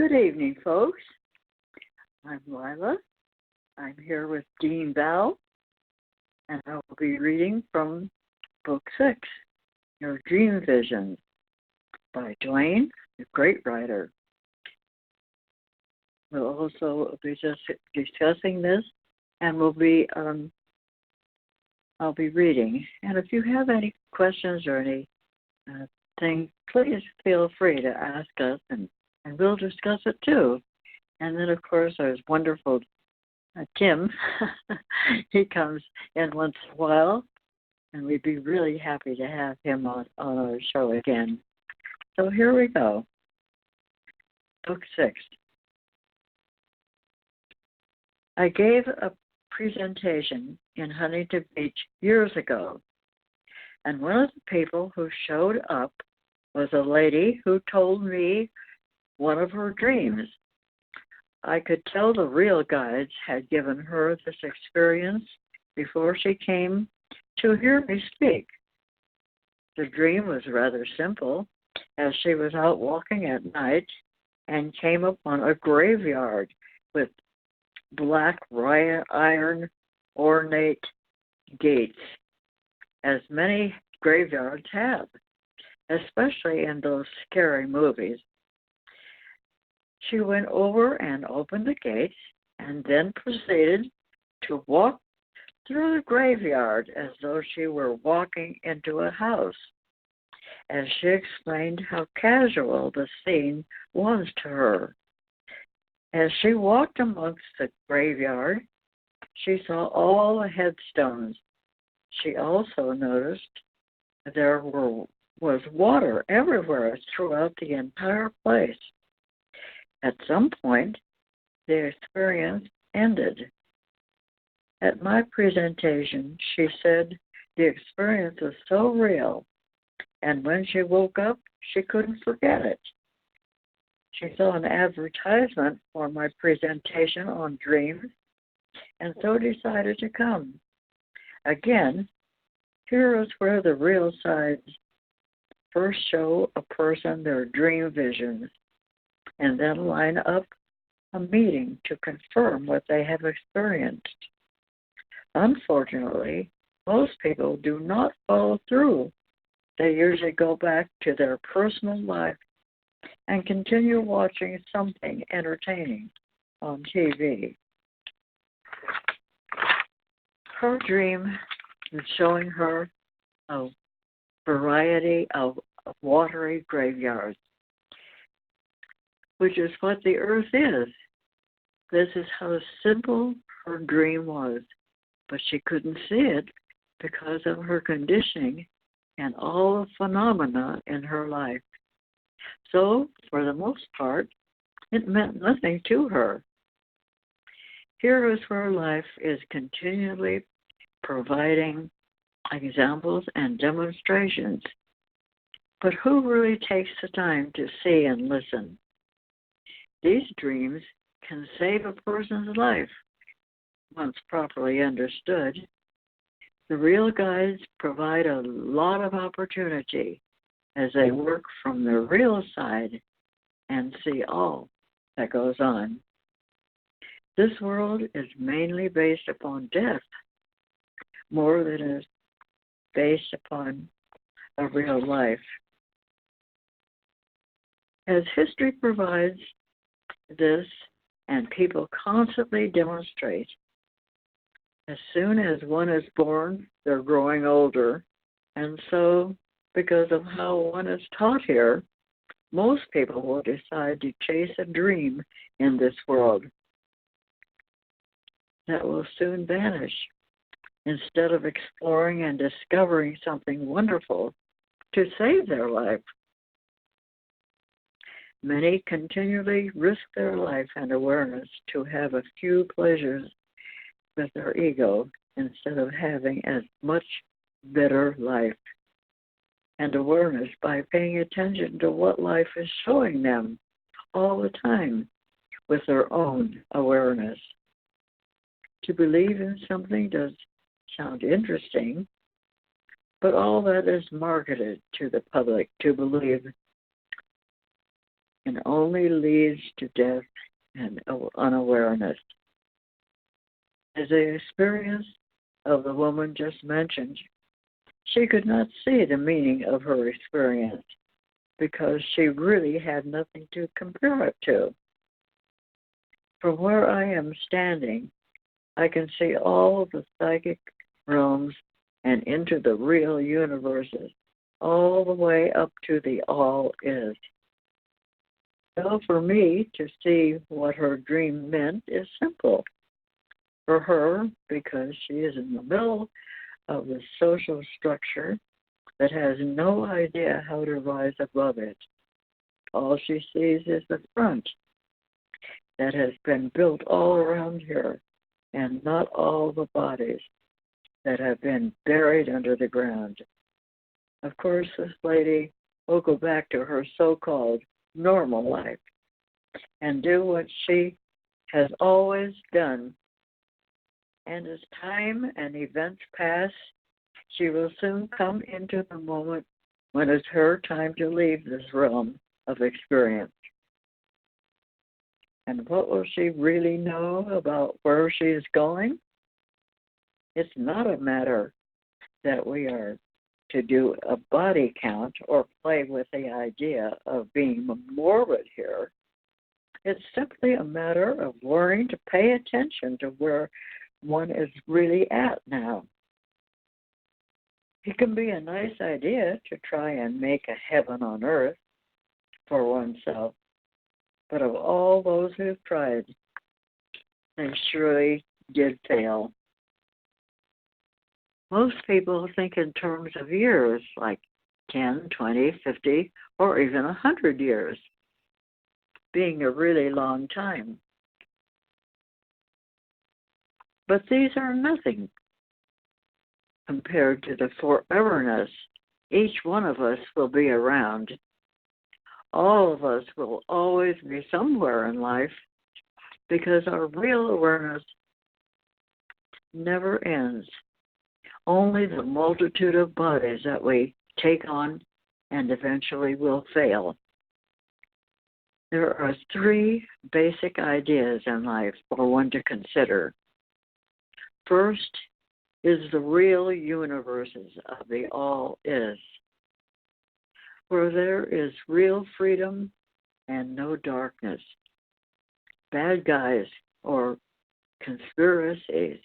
Good evening, folks. I'm Lila. I'm here with Dean Val, and I will be reading from Book 6, Your Dream Visions, by Dwayne, the great writer. We'll also be just discussing this, and I'll be reading. And if you have any questions or any thing, please feel free to ask us, and we'll discuss it too. And then, of course, there's wonderful Tim. He comes in once in a while, and we'd be really happy to have him on our show again. So here we go. Book 6. I gave a presentation in Huntington Beach years ago, and one of the people who showed up was a lady who told me one of her dreams. I could tell the real guides had given her this experience before she came to hear me speak. The dream was rather simple, as she was out walking at night and came upon a graveyard with black iron ornate gates, as many graveyards have, especially in those scary movies. She went over and opened the gates and then proceeded to walk through the graveyard as though she were walking into a house, as she explained how casual the scene was to her. As she walked amongst the graveyard, she saw all the headstones. She also noticed there was water everywhere throughout the entire place. At some point, the experience ended. At my presentation, she said the experience was so real, and when she woke up, she couldn't forget it. She saw an advertisement for my presentation on dreams, and so decided to come. Again, here is where the real sides first show a person their dream visions, and then line up a meeting to confirm what they have experienced. Unfortunately, most people do not follow through. They usually go back to their personal life and continue watching something entertaining on TV. Her dream is showing her a variety of watery graveyards, which is what the earth is. This is how simple her dream was, but she couldn't see it because of her conditioning and all the phenomena in her life. So, for the most part, it meant nothing to her. Here is where life is continually providing examples and demonstrations. But who really takes the time to see and listen? These dreams can save a person's life, once properly understood. The real guides provide a lot of opportunity as they work from the real side and see all that goes on. This world is mainly based upon death, more than is based upon a real life. As history provides this, and people constantly demonstrate, as soon as one is born, they're growing older, and so because of how one is taught here, most people will decide to chase a dream in this world that will soon vanish, instead of exploring and discovering something wonderful to save their life. Many continually risk their life and awareness to have a few pleasures with their ego instead of having a much better life and awareness by paying attention to what life is showing them all the time with their own awareness. To believe in something does sound interesting, but all that is marketed to the public to believe and only leads to death and unawareness. As the experience of the woman just mentioned, she could not see the meaning of her experience because she really had nothing to compare it to. From where I am standing, I can see all of the psychic realms and into the real universes, all the way up to the all is. So for me to see what her dream meant is simple. For her, because she is in the middle of the social structure that has no idea how to rise above it. All she sees is the front that has been built all around her, and not all the bodies that have been buried under the ground. Of course, this lady will go back to her so-called normal life and do what she has always done. And as time and events pass, she will soon come into the moment when it's her time to leave this realm of experience. And what will she really know about where she is going? It's not a matter that we are to do a body count or play with the idea of being morbid here. It's simply a matter of learning to pay attention to where one is really at now. It can be a nice idea to try and make a heaven on earth for oneself, but of all those who've tried, they surely did fail. Most people think in terms of years, like 10, 20, 50, or even 100 years, being a really long time. But these are nothing compared to the foreverness each one of us will be around. All of us will always be somewhere in life because our real awareness never ends. Only the multitude of bodies that we take on and eventually will fail. There are three basic ideas in life for one to consider. First is the real universes of the all is, where there is real freedom and no darkness. Bad guys or conspiracies,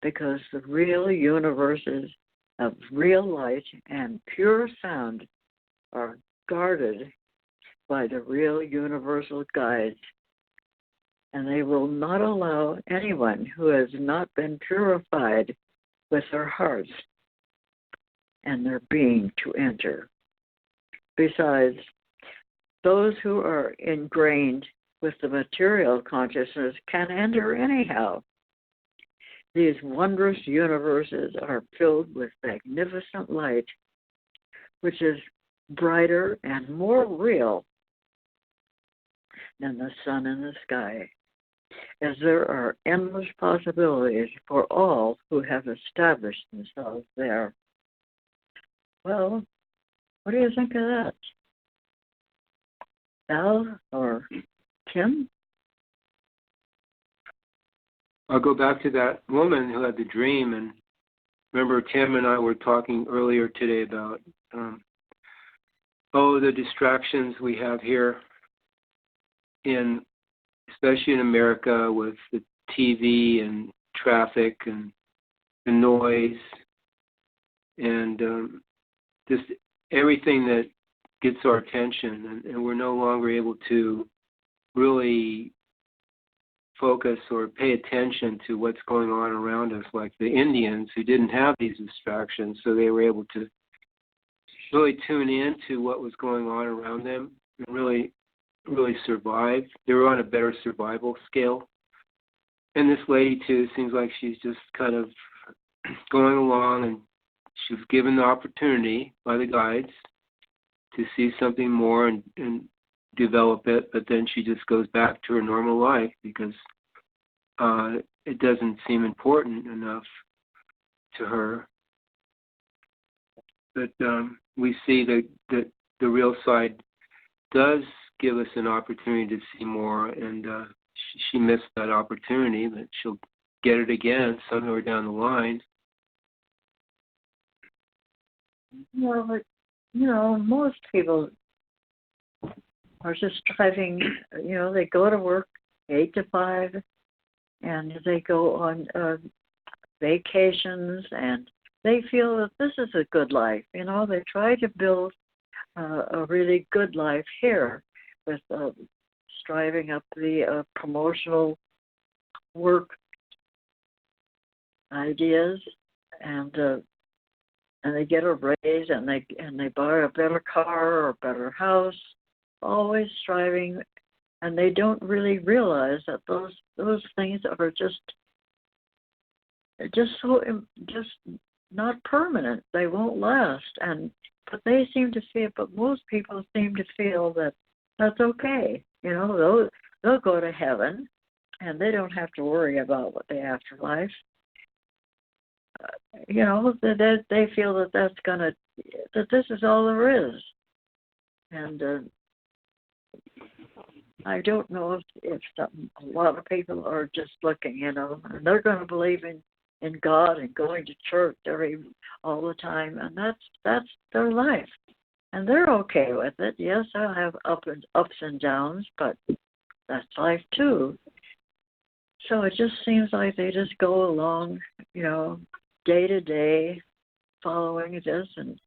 because the real universes of real light and pure sound are guarded by the real universal guides, and they will not allow anyone who has not been purified with their hearts and their being to enter. Besides, those who are ingrained with the material consciousness can enter anyhow. These wondrous universes are filled with magnificent light, which is brighter and more real than the sun in the sky, as there are endless possibilities for all who have established themselves there. Well, what do you think of that? Al or Tim? I'll go back to that woman who had the dream, and remember Tim and I were talking earlier today about the distractions we have here especially in America, with the TV and traffic and the noise and just everything that gets our attention, and we're no longer able to really focus or pay attention to what's going on around us, like the Indians who didn't have these distractions, so they were able to really tune in to what was going on around them and really survive. They were on a better survival scale. And this lady, too, seems like she's just kind of going along, and she was given the opportunity by the guides to see something more and develop it, but then she just goes back to her normal life because it doesn't seem important enough to her. But we see that the real side does give us an opportunity to see more, and she missed that opportunity, but she'll get it again somewhere down the line. Well, but, most people are just striving, they go to work 8 to 5, and they go on vacations, and they feel that this is a good life. They try to build a really good life here with striving up the promotional work ideas, and they get a raise, and they buy a better car or a better house, always striving, and they don't really realize that those things are just not permanent. They won't last, but they seem to feel. But most people seem to feel that that's okay. They'll go to heaven, and they don't have to worry about what the afterlife. They feel that that this is all there is, and I don't know if a lot of people are just looking, and they're going to believe in God and going to church all the time, and that's their life, and they're okay with it. Yes, I'll have ups and downs, but that's life too. So it just seems like they just go along, day to day, following this and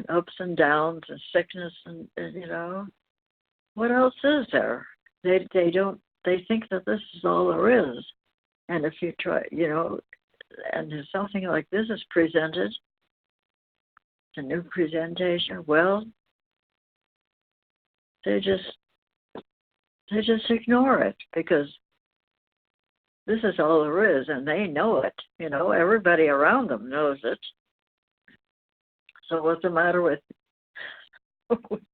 ups and downs and sickness and what else is there? They think that this is all there is, and if you try, and if something like this is presented, a new presentation, well, they just ignore it because this is all there is, and they know it. Everybody around them knows it. So what's the matter with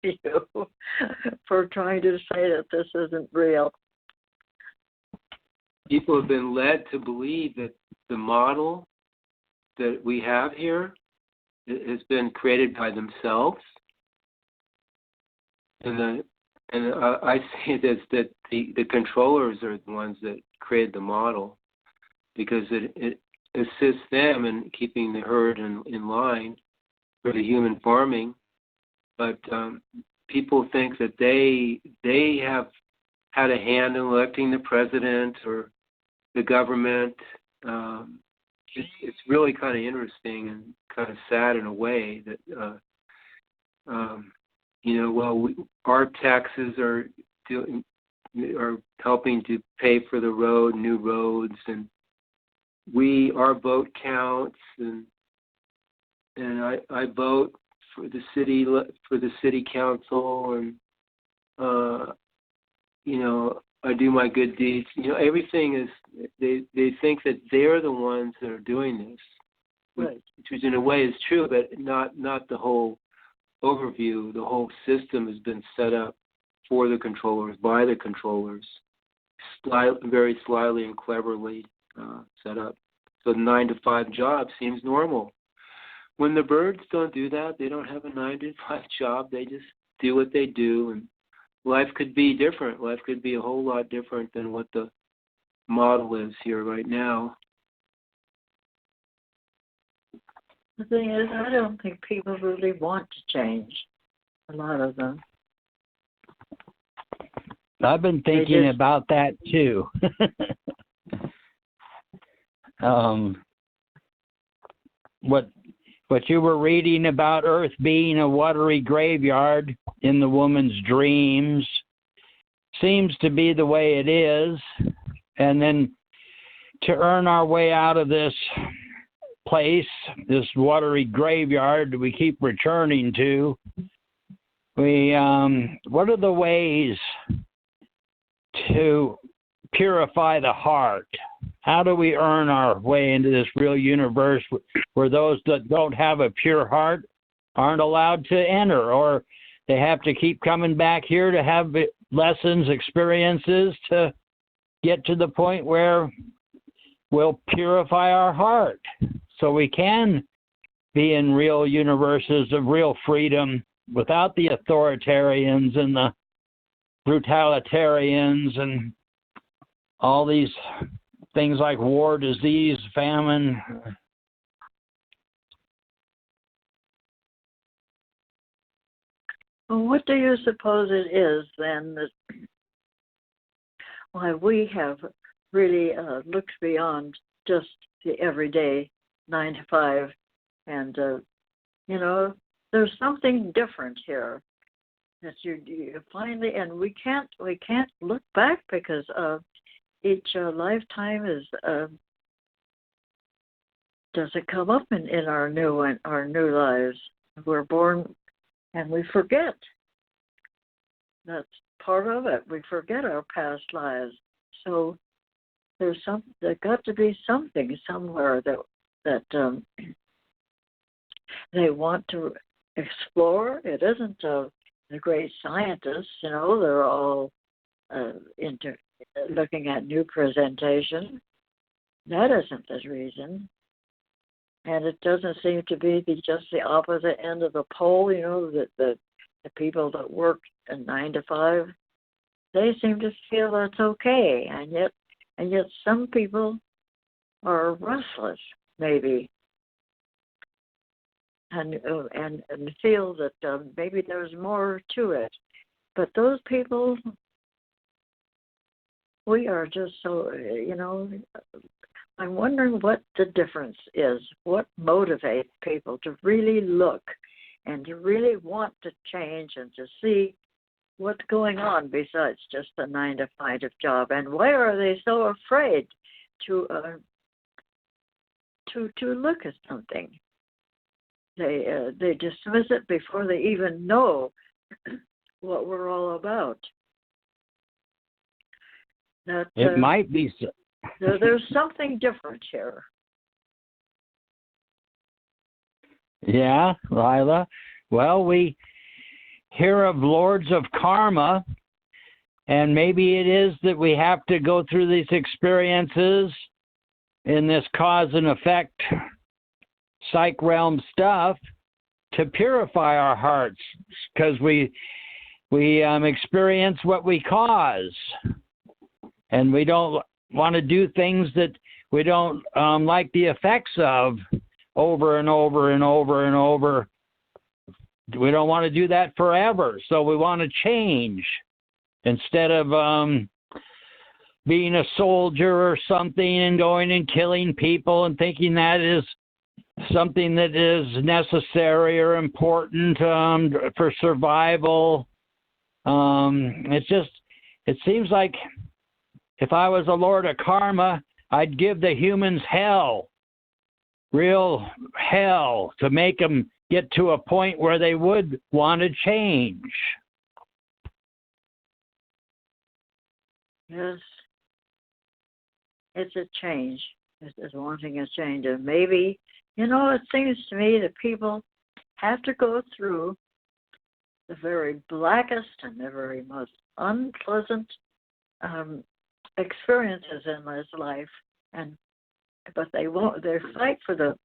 you for trying to say that this isn't real? People have been led to believe that the model that we have here has been created by themselves, and I say this, that the controllers are the ones that created the model because it assists them in keeping the herd in line for the human farming. But people think that they have had a hand in electing the president or the government. It's really kind of interesting and kind of sad in a way that our taxes are helping to pay for the new roads, and our vote counts, and I vote for the city council, and I do my good deeds. Everything is they think that they're the ones that are doing this, right. Which in a way is true, but not the whole overview. The whole system has been set up for the controllers, by the controllers, very slyly and cleverly set up. So the 9-to-5 job seems normal. When the birds don't do that, they don't have a 9-to-5 job. They just do what they do, and life could be different. Life could be a whole lot different than what the model is here right now. The thing is, I don't think people really want to change, a lot of them. I've been thinking about that too. What you were reading about Earth being a watery graveyard in the woman's dreams seems to be the way it is. And then to earn our way out of this place, this watery graveyard we keep returning to, what are the ways to purify the heart? How do we earn our way into this real universe where those that don't have a pure heart aren't allowed to enter, or they have to keep coming back here to have lessons, experiences to get to the point where we'll purify our heart so we can be in real universes of real freedom without the authoritarians and the brutalitarians and all these things like war, disease, famine. Well, what do you suppose it is then that why we have really looked beyond just the everyday 9 to 5, and there's something different here that you finally, and we can't look back because each lifetime is doesn't come up in our new lives. We're born and we forget. That's part of it. We forget our past lives. So there's got to be something somewhere that they want to explore. It isn't the great scientists, they're all into looking at new presentation. That isn't the reason. And it doesn't seem to be just the opposite end of the pole, that the people that work a 9 to 5, they seem to feel that's okay. And yet some people are restless, maybe, and feel that maybe there's more to it. But those people, we are just so, I'm wondering what the difference is. What motivates people to really look and to really want to change and to see what's going on besides just the 9 to 5 job? And why are they so afraid to look at something? They dismiss it before they even know what we're all about. It might be so. There's something different here. Yeah, Lila. Well, we hear of lords of karma, and maybe it is that we have to go through these experiences in this cause and effect psych realm stuff to purify our hearts, because we experience what we cause, and we don't want to do things that we don't like the effects of over and over and over and over. We don't want to do that forever, so we want to change. Instead of being a soldier or something and going and killing people and thinking that is something that is necessary or important for survival. It seems like if I was a lord of karma, I'd give the humans hell, real hell, to make them get to a point where they would want to change. Yes, it's a change. It's wanting a change. And maybe, it seems to me that people have to go through the very blackest and the very most unpleasant experiences in this life, but they won't. They fight for the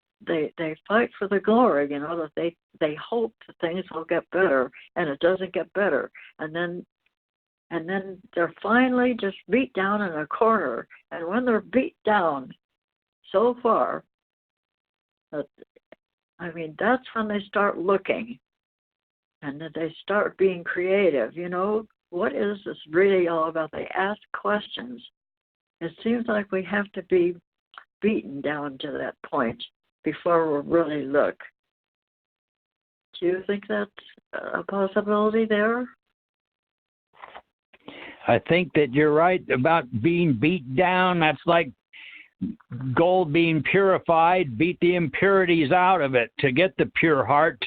glory. That they hope that things will get better, and it doesn't get better, and then they're finally just beat down in a corner. And when they're beat down so far, that's when they start looking, and then they start being creative. What is this really all about? They ask questions. It seems like we have to be beaten down to that point before we really look. Do you think that's a possibility there? I think that you're right about being beat down. That's like gold being purified. Beat the impurities out of it to get the pure heart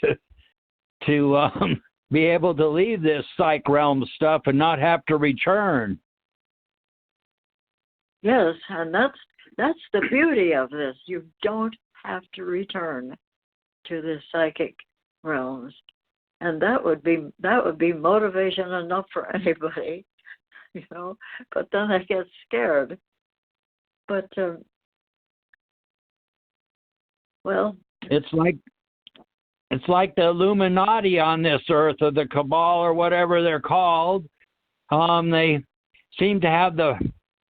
to be able to leave this psych realm stuff and not have to return. Yes, and that's the beauty of this. You don't have to return to the psychic realms, and that would be motivation enough for anybody, But then I get scared. But it's like the Illuminati on this earth, or the Cabal, or whatever they're called. They seem to have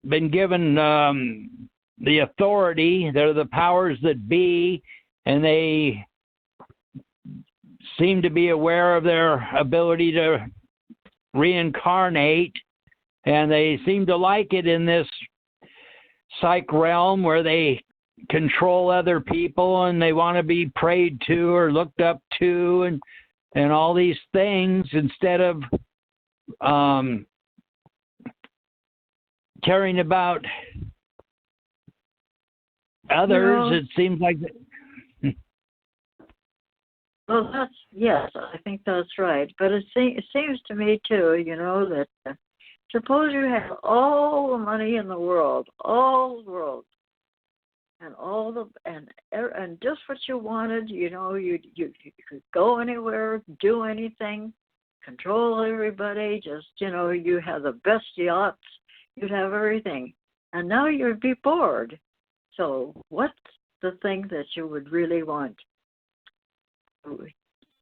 been given the authority. They're the powers that be, and they seem to be aware of their ability to reincarnate, and they seem to like it in this psych realm where they control other people and they want to be prayed to or looked up to and all these things instead of caring about others. It seems like well, yes, I think that's right. But it seems to me too, that suppose you have all the money in the world, and just what you wanted. You could go anywhere, do anything, control everybody. Just you have the best yachts, you'd have everything, and now you'd be bored. So what's the thing that you would really want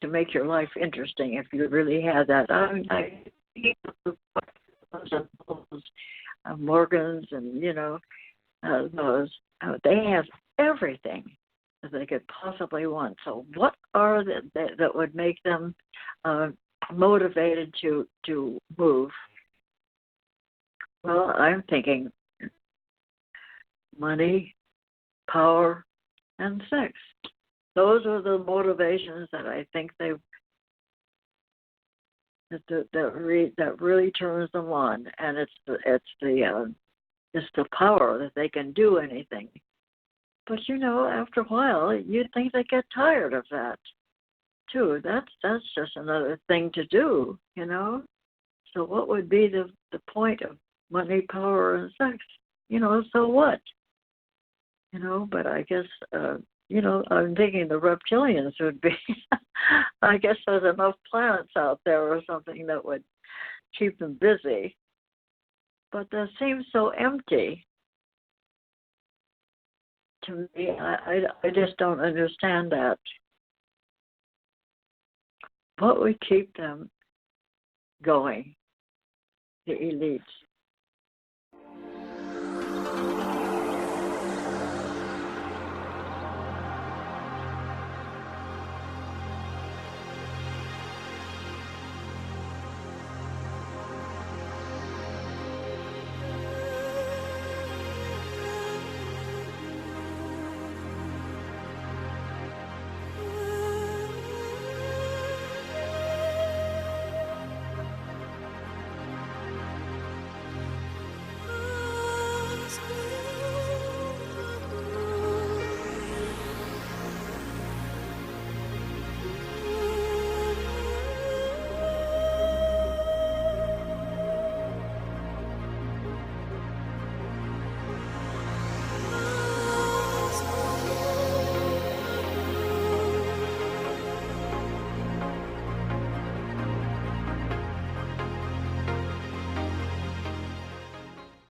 to make your life interesting if you really had that? I Morgans and those they have everything that they could possibly want. So what are that would make them motivated to move? Well, I'm thinking money, power, and sex. Those are the motivations that I think that really turns them on, and it's the power that they can do anything. But after a while, you'd think they get tired of that too. That's just another thing to do, So what would be the point of money, power, and sex? So what? But I guess I'm thinking the reptilians would be. I guess there's enough planets out there or something that would keep them busy. But that seems so empty to me. I just don't understand that. What would keep them going, the elites?